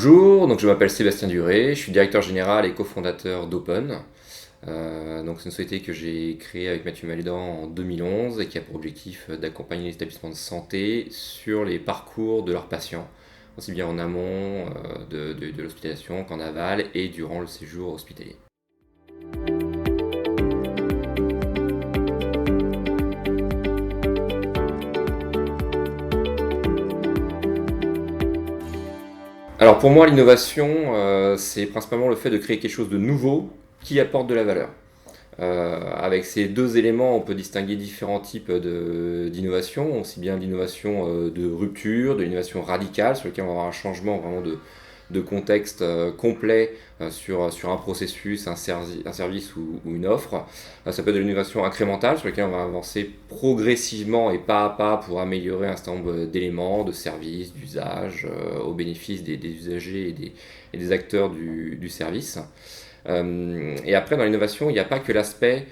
Bonjour, donc je m'appelle Sébastien Duré, je suis directeur général et cofondateur d'Open. Donc c'est une société que j'ai créée avec Mathieu Malédan en 2011 et qui a pour objectif d'accompagner les établissements de santé sur les parcours de leurs patients, aussi bien en amont de l'hospitalisation qu'en aval et durant le séjour hospitalier. Alors pour moi, l'innovation, c'est principalement le fait de créer quelque chose de nouveau qui apporte de la valeur. Avec ces deux éléments, on peut distinguer différents types d'innovation, aussi bien d'innovation de rupture, de l'innovation radicale, sur lequel on va avoir un changement vraiment de contexte complet sur un processus, un service ou une offre. Ça peut être de l'innovation incrémentale, sur laquelle on va avancer progressivement et pas à pas pour améliorer un certain nombre d'éléments, de services, d'usages, au bénéfice des usagers et des acteurs du service. Et après, dans l'innovation, il n'y a pas que l'aspect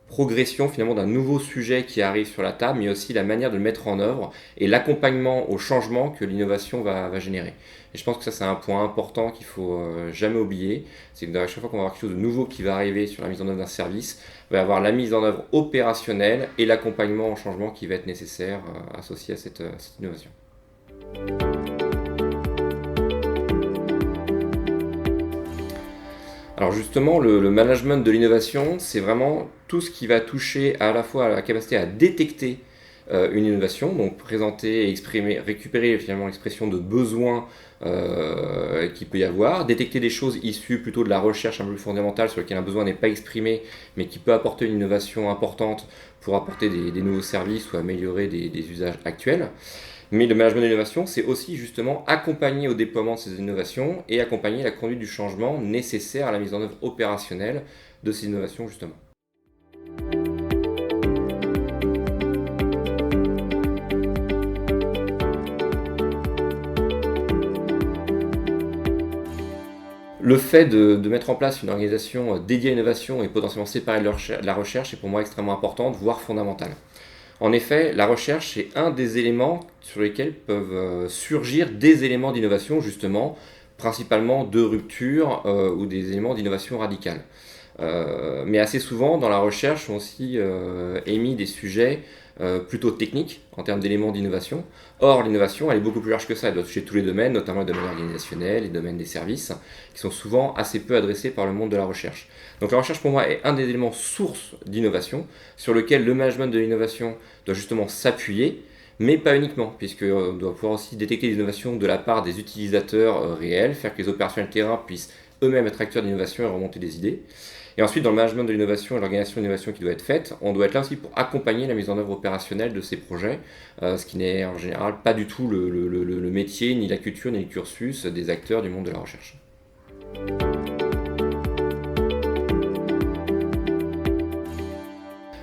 progression finalement d'un nouveau sujet qui arrive sur la table, mais aussi la manière de le mettre en œuvre et l'accompagnement au changement que l'innovation va générer. Et je pense que ça, c'est un point important qu'il ne faut jamais oublier. C'est que à chaque fois qu'on va avoir quelque chose de nouveau qui va arriver sur la mise en œuvre d'un service, il va y avoir la mise en œuvre opérationnelle et l'accompagnement au changement qui va être nécessaire associé à cette innovation. Alors justement, le management de l'innovation, c'est vraiment tout ce qui va toucher à la fois à la capacité à détecter une innovation, donc présenter, exprimer, récupérer finalement l'expression de besoins qu'il peut y avoir, détecter des choses issues plutôt de la recherche un peu plus fondamentale sur lesquelles un besoin n'est pas exprimé, mais qui peut apporter une innovation importante pour apporter des nouveaux services ou améliorer des usages actuels. Mais le management de l'innovation, c'est aussi justement accompagner au déploiement de ces innovations et accompagner la conduite du changement nécessaire à la mise en œuvre opérationnelle de ces innovations justement. Le fait de mettre en place une organisation dédiée à l'innovation et potentiellement séparée de la recherche est pour moi extrêmement importante, voire fondamentale. En effet, la recherche est un des éléments sur lesquels peuvent surgir des éléments d'innovation, justement, principalement de rupture ou des éléments d'innovation radicale. Mais assez souvent, dans la recherche, sont aussi émis des sujets plutôt techniques en termes d'éléments d'innovation. Or, l'innovation, elle est beaucoup plus large que ça. Elle doit toucher tous les domaines, notamment les domaines organisationnels, les domaines des services, qui sont souvent assez peu adressés par le monde de la recherche. Donc la recherche, pour moi, est un des éléments sources d'innovation sur lequel le management de l'innovation doit justement s'appuyer, mais pas uniquement, puisqu'on doit pouvoir aussi détecter des innovations de la part des utilisateurs réels, faire que les opérationnels terrain puissent eux-mêmes être acteurs d'innovation et remonter des idées. Et ensuite, dans le management de l'innovation et l'organisation de l'innovation qui doit être faite, on doit être là aussi pour accompagner la mise en œuvre opérationnelle de ces projets, ce qui n'est en général pas du tout le métier, ni la culture, ni le cursus des acteurs du monde de la recherche.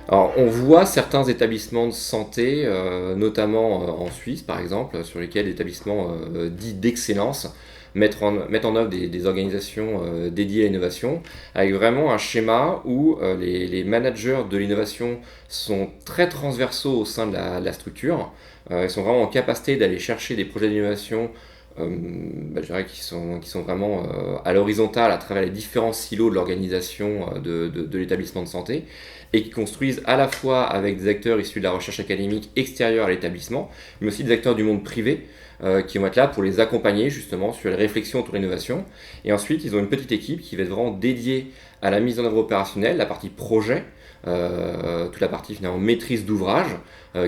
Alors, on voit certains établissements de santé, notamment en Suisse par exemple, sur lesquels les établissements dits d'excellence mettent en œuvre des organisations dédiées à l'innovation, avec vraiment un schéma où les managers de l'innovation sont très transversaux au sein de la structure. Ils sont vraiment en capacité d'aller chercher des projets d'innovation je dirais qui sont vraiment à l'horizontale à travers les différents silos de l'organisation de l'établissement de santé et qui construisent à la fois avec des acteurs issus de la recherche académique extérieure à l'établissement, mais aussi des acteurs du monde privé qui vont être là pour les accompagner justement sur les réflexions autour de l'innovation. Et ensuite, ils ont une petite équipe qui va être vraiment dédiée à la mise en œuvre opérationnelle, la partie projet, toute la partie finalement maîtrise d'ouvrage,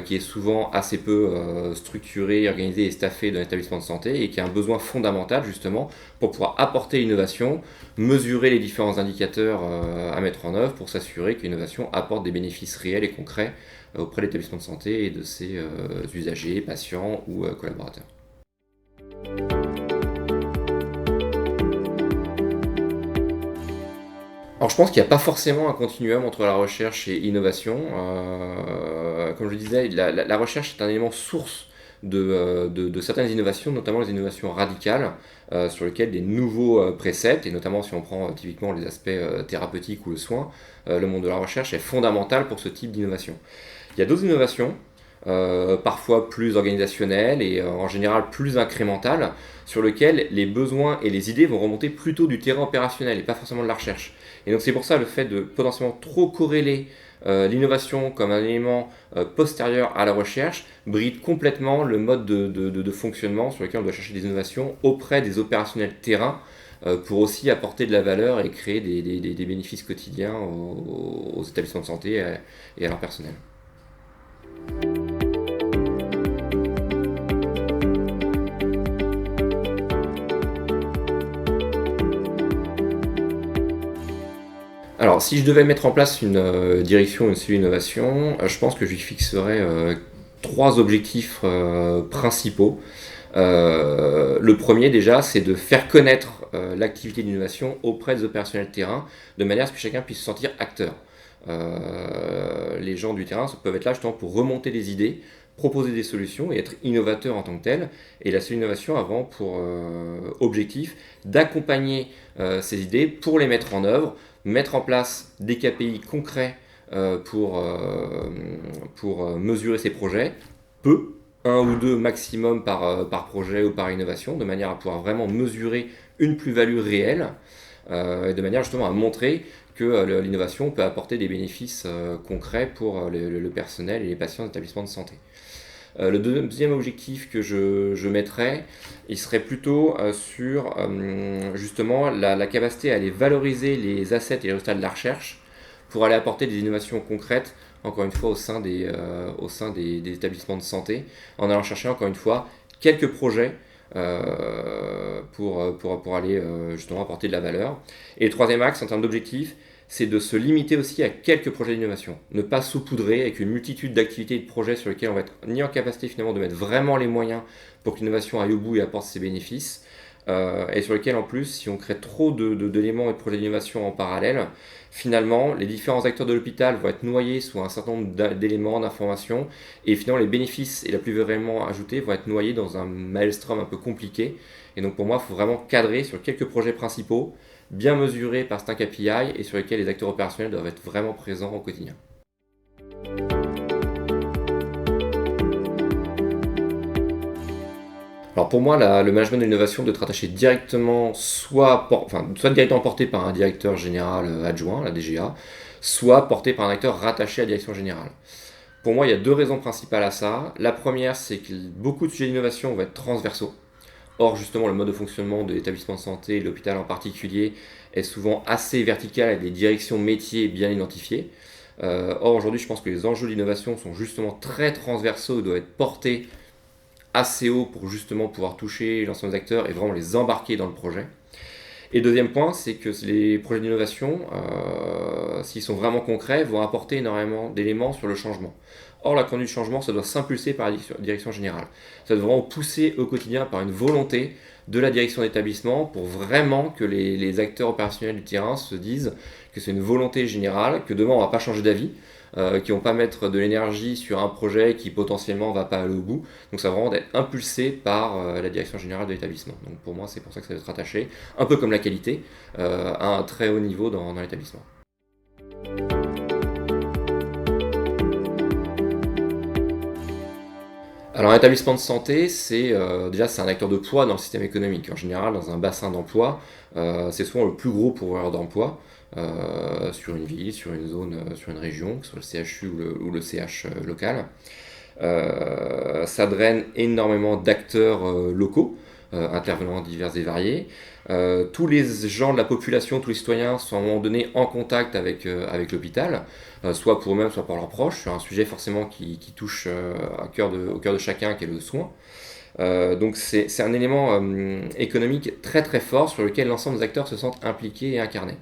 qui est souvent assez peu structurée, organisée et staffée dans l'établissement de santé et qui a un besoin fondamental justement pour pouvoir apporter l'innovation, mesurer les différents indicateurs à mettre en œuvre pour s'assurer que l'innovation apporte des bénéfices réels et concrets auprès de l'établissement de santé et de ses usagers, patients ou collaborateurs. Alors je pense qu'il n'y a pas forcément un continuum entre la recherche et l'innovation. Comme je disais, la recherche est un élément source de certaines innovations, notamment les innovations radicales, sur lesquelles des nouveaux préceptes, et notamment si on prend typiquement les aspects thérapeutiques ou le soin, le monde de la recherche est fondamental pour ce type d'innovation. Il y a d'autres innovations parfois plus organisationnel et en général plus incrémental, sur lequel les besoins et les idées vont remonter plutôt du terrain opérationnel et pas forcément de la recherche. Et donc c'est pour ça le fait de potentiellement trop corréler l'innovation comme un élément postérieur à la recherche bride complètement le mode de fonctionnement sur lequel on doit chercher des innovations auprès des opérationnels terrain pour aussi apporter de la valeur et créer des bénéfices quotidiens aux établissements de santé et à leur personnel. Alors, si je devais mettre en place une direction, une cellule innovation, je pense que je lui fixerais trois objectifs principaux. Le premier déjà, c'est de faire connaître l'activité d'innovation auprès des opérationnels de terrain, de manière à ce que chacun puisse se sentir acteur. Les gens du terrain peuvent être là justement pour remonter des idées, proposer des solutions et être innovateurs en tant que tels. Et la cellule innovation a vraiment pour objectif d'accompagner ces idées pour les mettre en œuvre, mettre en place des KPI concrets pour mesurer ces projets, un ou deux maximum par projet ou par innovation, de manière à pouvoir vraiment mesurer une plus-value réelle, et de manière justement à montrer que l'innovation peut apporter des bénéfices concrets pour le personnel et les patients d'établissements de santé. Le deuxième objectif que je mettrais, il serait plutôt sur justement la capacité à aller valoriser les assets et les résultats de la recherche pour aller apporter des innovations concrètes, encore une fois, au sein des établissements de santé, en allant chercher, encore une fois, quelques projets pour aller justement apporter de la valeur. Et le troisième axe, en termes d'objectifs, c'est de se limiter aussi à quelques projets d'innovation. Ne pas saupoudrer avec une multitude d'activités et de projets sur lesquels on va être ni en capacité finalement de mettre vraiment les moyens pour que l'innovation aille au bout et apporte ses bénéfices, et sur lesquels en plus, si on crée trop d'éléments et de projets d'innovation en parallèle, finalement, les différents acteurs de l'hôpital vont être noyés sous un certain nombre d'éléments, d'informations, et finalement les bénéfices et la plus-value réellement ajoutée vont être noyés dans un maelstrom un peu compliqué. Et donc pour moi, il faut vraiment cadrer sur quelques projets principaux, bien mesurés par certains KPI et sur lesquels les acteurs opérationnels doivent être vraiment présents au quotidien. Alors pour moi, le management de l'innovation doit être attaché directement, soit directement porté par un directeur général adjoint, la DGA, soit porté par un acteur rattaché à la direction générale. Pour moi, il y a deux raisons principales à ça. La première, c'est que beaucoup de sujets d'innovation vont être transversaux. Or, justement, le mode de fonctionnement de l'établissement de santé, et de l'hôpital en particulier, est souvent assez vertical avec des directions métiers bien identifiées. Or, aujourd'hui, je pense que les enjeux d'innovation sont justement très transversaux et doivent être portés assez haut pour justement pouvoir toucher l'ensemble des acteurs et vraiment les embarquer dans le projet. Et deuxième point, c'est que les projets d'innovation, s'ils sont vraiment concrets, vont apporter énormément d'éléments sur le changement. Or, la conduite du changement, ça doit s'impulser par la direction générale. Ça doit vraiment pousser au quotidien par une volonté de la direction d'établissement pour vraiment que les acteurs opérationnels du terrain se disent que c'est une volonté générale, que demain on ne va pas changer d'avis, qui ne vont pas mettre de l'énergie sur un projet qui potentiellement ne va pas aller au bout. Donc ça va vraiment être impulsé par la direction générale de l'établissement. Donc pour moi, c'est pour ça que ça doit être attaché, un peu comme la qualité, à un très haut niveau dans l'établissement. Alors un établissement de santé, c'est un acteur de poids dans le système économique. En général, dans un bassin d'emploi, c'est souvent le plus gros pourvoyeur d'emploi sur une ville, sur une zone, sur une région, que ce soit le CHU ou le CH local. Ça draine énormément d'acteurs locaux, intervenants divers et variés. Tous les gens de la population, tous les citoyens sont à un moment donné en contact avec l'hôpital, soit pour eux-mêmes, soit pour leurs proches, sur un sujet forcément qui touche au cœur de chacun, qui est le soin. Donc c'est un élément économique très très fort sur lequel l'ensemble des acteurs se sentent impliqués et incarnés.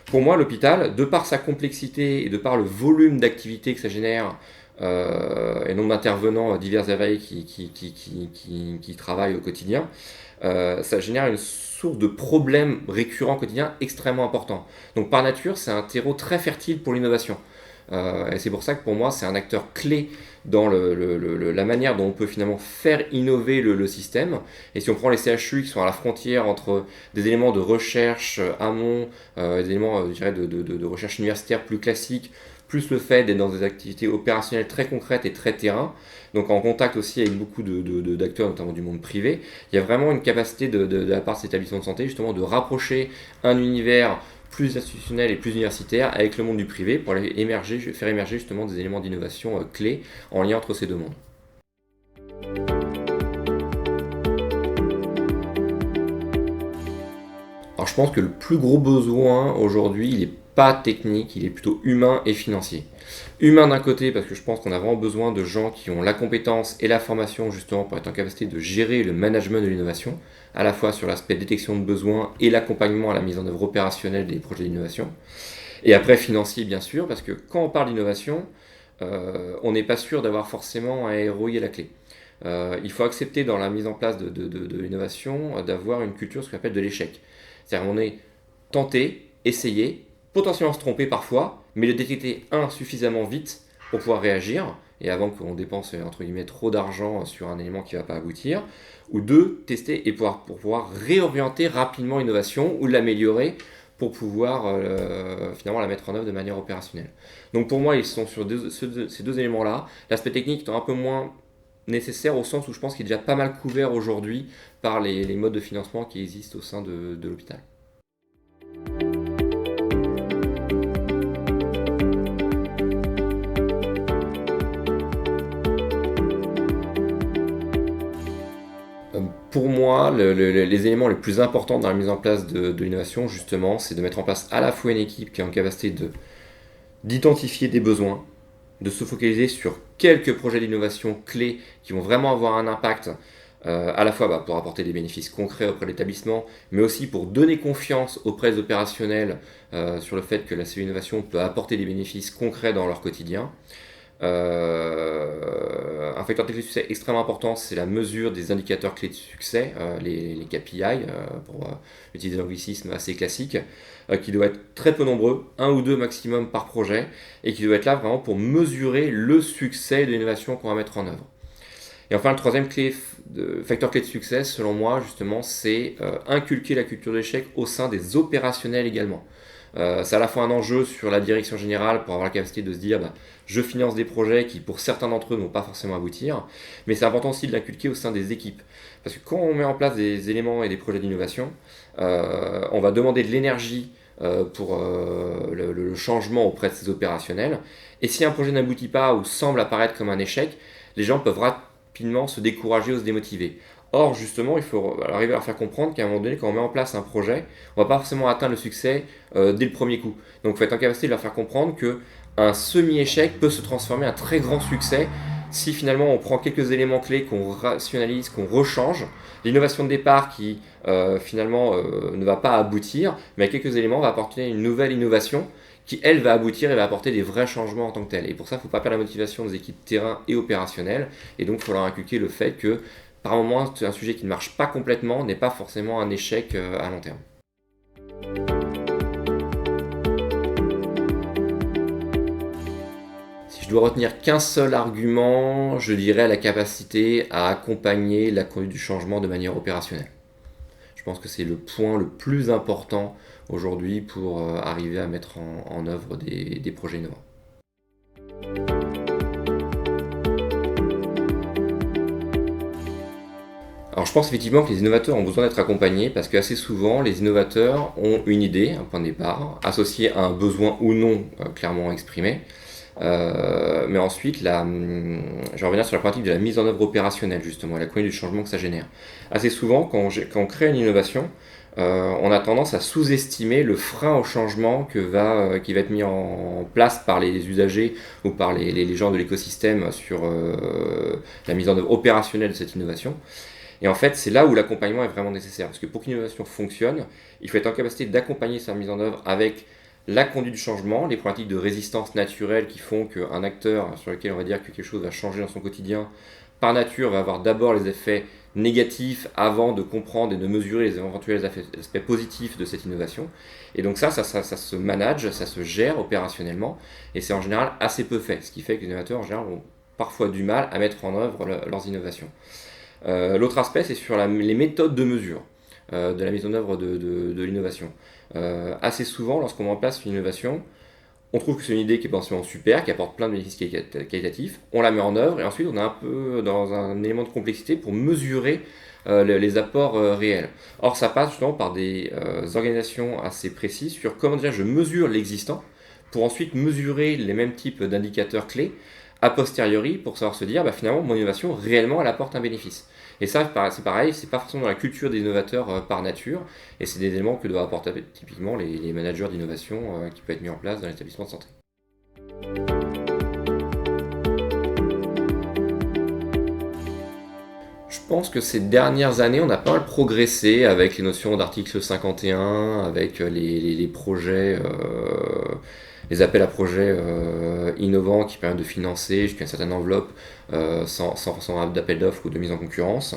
Pour moi, l'hôpital, de par sa complexité et de par le volume d'activités que ça génère, et nombre d'intervenants divers et variés qui travaillent au quotidien, ça génère une source de problèmes récurrents quotidiens extrêmement importants. Donc par nature, c'est un terreau très fertile pour l'innovation. Et c'est pour ça que pour moi, c'est un acteur clé dans la manière dont on peut finalement faire innover le système. Et si on prend les CHU qui sont à la frontière entre des éléments de recherche amont, des éléments de recherche universitaire plus classiques, plus le fait d'être dans des activités opérationnelles très concrètes et très terrain, donc en contact aussi avec beaucoup d'acteurs, notamment du monde privé, il y a vraiment une capacité de la part de ces établissements de santé justement de rapprocher un univers plus institutionnel et plus universitaire avec le monde du privé pour faire émerger justement des éléments d'innovation clés en lien entre ces deux mondes. Alors je pense que le plus gros besoin aujourd'hui, il n'est pas technique, il est plutôt humain et financier. Humain d'un côté, parce que je pense qu'on a vraiment besoin de gens qui ont la compétence et la formation justement pour être en capacité de gérer le management de l'innovation, à la fois sur l'aspect détection de besoins et l'accompagnement à la mise en œuvre opérationnelle des projets d'innovation. Et après financier bien sûr, parce que quand on parle d'innovation, on n'est pas sûr d'avoir forcément un ROI à la clé. Il faut accepter dans la mise en place de l'innovation d'avoir une culture, ce qu'on appelle de l'échec. C'est-à-dire qu'on est tenté, essayé, potentiellement se tromper parfois, mais le détecter, suffisamment vite pour pouvoir réagir, et avant qu'on dépense entre guillemets trop d'argent sur un élément qui ne va pas aboutir, ou deux, tester et pour pouvoir réorienter rapidement l'innovation ou l'améliorer pour pouvoir finalement la mettre en œuvre de manière opérationnelle. Donc pour moi, ils sont sur ces deux éléments-là. L'aspect technique est un peu moins nécessaire au sens où je pense qu'il est déjà pas mal couvert aujourd'hui par les modes de financement qui existent au sein de l'hôpital. Pour moi, les éléments les plus importants dans la mise en place de l'innovation, justement, c'est de mettre en place à la fois une équipe qui est en capacité d'identifier des besoins, de se focaliser sur quelques projets d'innovation clés qui vont vraiment avoir un impact à la fois pour apporter des bénéfices concrets auprès de l'établissement, mais aussi pour donner confiance auprès des opérationnels sur le fait que la cellule innovation peut apporter des bénéfices concrets dans leur quotidien. Un facteur de succès extrêmement important, c'est la mesure des indicateurs clés de succès, les KPI, pour utiliser l'anglicisme assez classique, qui doivent être très peu nombreux, un ou deux maximum par projet, et qui doivent être là vraiment pour mesurer le succès de l'innovation qu'on va mettre en œuvre. Et enfin, le troisième facteur clé de succès, selon moi, justement, c'est inculquer la culture de l'échec au sein des opérationnels également. C'est à la fois un enjeu sur la direction générale pour avoir la capacité de se dire je finance des projets qui pour certains d'entre eux ne vont pas forcément aboutir, mais c'est important aussi de l'inculquer au sein des équipes. Parce que quand on met en place des éléments et des projets d'innovation, on va demander de l'énergie pour le changement auprès de ces opérationnels, et si un projet n'aboutit pas ou semble apparaître comme un échec, les gens peuvent rapidement se décourager ou se démotiver. Or, justement, il faut arriver à leur faire comprendre qu'à un moment donné, quand on met en place un projet, on ne va pas forcément atteindre le succès dès le premier coup. Donc, il faut être en capacité de leur faire comprendre qu'un semi-échec peut se transformer en un très grand succès si finalement on prend quelques éléments clés, qu'on rationalise, qu'on rechange. L'innovation de départ qui finalement ne va pas aboutir, mais avec quelques éléments va apporter une nouvelle innovation qui, elle, va aboutir et va apporter des vrais changements en tant que tel. Et pour ça, il ne faut pas perdre la motivation des équipes terrain et opérationnelles. Et donc, il faut leur inculquer le fait que par moment, un sujet qui ne marche pas complètement n'est pas forcément un échec à long terme. Si je dois retenir qu'un seul argument, je dirais la capacité à accompagner la conduite du changement de manière opérationnelle. Je pense que c'est le point le plus important aujourd'hui pour arriver à mettre en œuvre des projets innovants. Alors je pense effectivement que les innovateurs ont besoin d'être accompagnés parce qu'assez souvent les innovateurs ont une idée, un point de départ, associé à un besoin ou non clairement exprimé. Mais ensuite, je vais revenir sur la pratique de la mise en œuvre opérationnelle justement, la conduite du changement que ça génère. Assez souvent, quand on crée une innovation, on a tendance à sous-estimer le frein au changement qui va être mis en place par les usagers ou par les gens de l'écosystème sur la mise en œuvre opérationnelle de cette innovation. Et en fait, c'est là où l'accompagnement est vraiment nécessaire. Parce que pour qu'une innovation fonctionne, il faut être en capacité d'accompagner sa mise en œuvre avec la conduite du changement, les problématiques de résistance naturelle qui font qu'un acteur sur lequel on va dire que quelque chose va changer dans son quotidien, par nature, va avoir d'abord les effets négatifs avant de comprendre et de mesurer les éventuels aspects positifs de cette innovation. Et donc ça se manage, ça se gère opérationnellement, et c'est en général assez peu fait, ce qui fait que les innovateurs en général ont parfois du mal à mettre en œuvre leurs innovations. L'autre aspect, c'est sur les méthodes de mesure de la mise en œuvre de l'innovation. Assez souvent, lorsqu'on met en place une innovation, On trouve que c'est une idée qui est potentiellement super, qui apporte plein de bénéfices qualitatifs. On la met en œuvre et ensuite on est un peu dans un élément de complexité pour mesurer les apports réels. Or, ça passe justement par des organisations assez précises sur comment déjà je mesure l'existant pour ensuite mesurer les mêmes types d'indicateurs clés a posteriori pour savoir se dire finalement mon innovation réellement elle apporte un bénéfice. Et ça c'est pareil, c'est pas forcément dans la culture des innovateurs par nature et c'est des éléments que doivent apporter typiquement les managers d'innovation qui peuvent être mis en place dans l'établissement de santé. Je pense que ces dernières années, on a pas mal progressé avec les notions d'article 51, avec les projets, les appels à projets innovants qui permettent de financer jusqu'à une certaine enveloppe sans forcément d'appel d'offres ou de mise en concurrence.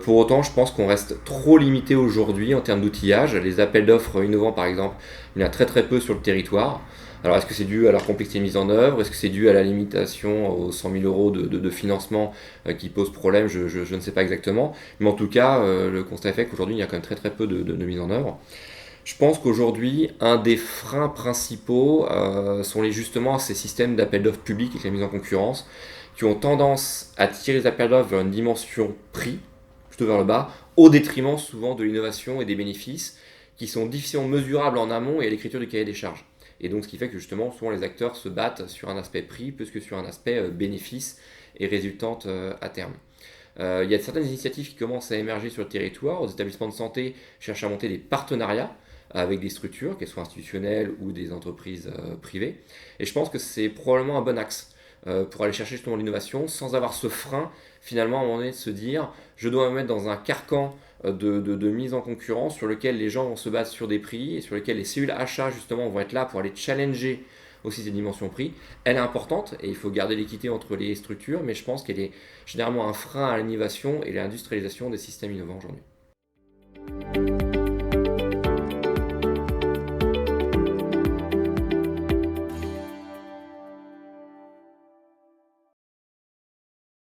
Pour autant, je pense qu'on reste trop limité aujourd'hui en termes d'outillage. Les appels d'offres innovants, par exemple, il y en a très très peu sur le territoire. Alors, est-ce que c'est dû à leur complexité de mise en œuvre? Est-ce que c'est dû à la limitation aux 100 000 euros de financement qui pose problème? Je ne sais pas exactement. Mais en tout cas, le constat est fait qu'aujourd'hui, il y a quand même très très peu de mise en œuvre. Je pense qu'aujourd'hui, un des freins principaux sont justement ces systèmes d'appels d'offres publics et la mise en concurrence qui ont tendance à tirer les appels d'offres vers une dimension prix, plutôt vers le bas, au détriment souvent de l'innovation et des bénéfices qui sont difficilement mesurables en amont et à l'écriture du cahier des charges. Et donc ce qui fait que justement souvent les acteurs se battent sur un aspect prix plus que sur un aspect bénéfice et résultante à terme. Il y a certaines initiatives qui commencent à émerger sur le territoire. Aux établissements de santé cherchent à monter des partenariats avec des structures, qu'elles soient institutionnelles ou des entreprises privées. Et je pense que c'est probablement un bon axe pour aller chercher justement l'innovation sans avoir ce frein finalement à un moment donné de se dire je dois me mettre dans un carcan de mise en concurrence sur lequel les gens vont se battre sur des prix et sur lequel les cellules achats justement vont être là pour aller challenger aussi ces dimensions prix. Elle est importante et il faut garder l'équité entre les structures, mais je pense qu'elle est généralement un frein à l'innovation et à l'industrialisation des systèmes innovants aujourd'hui.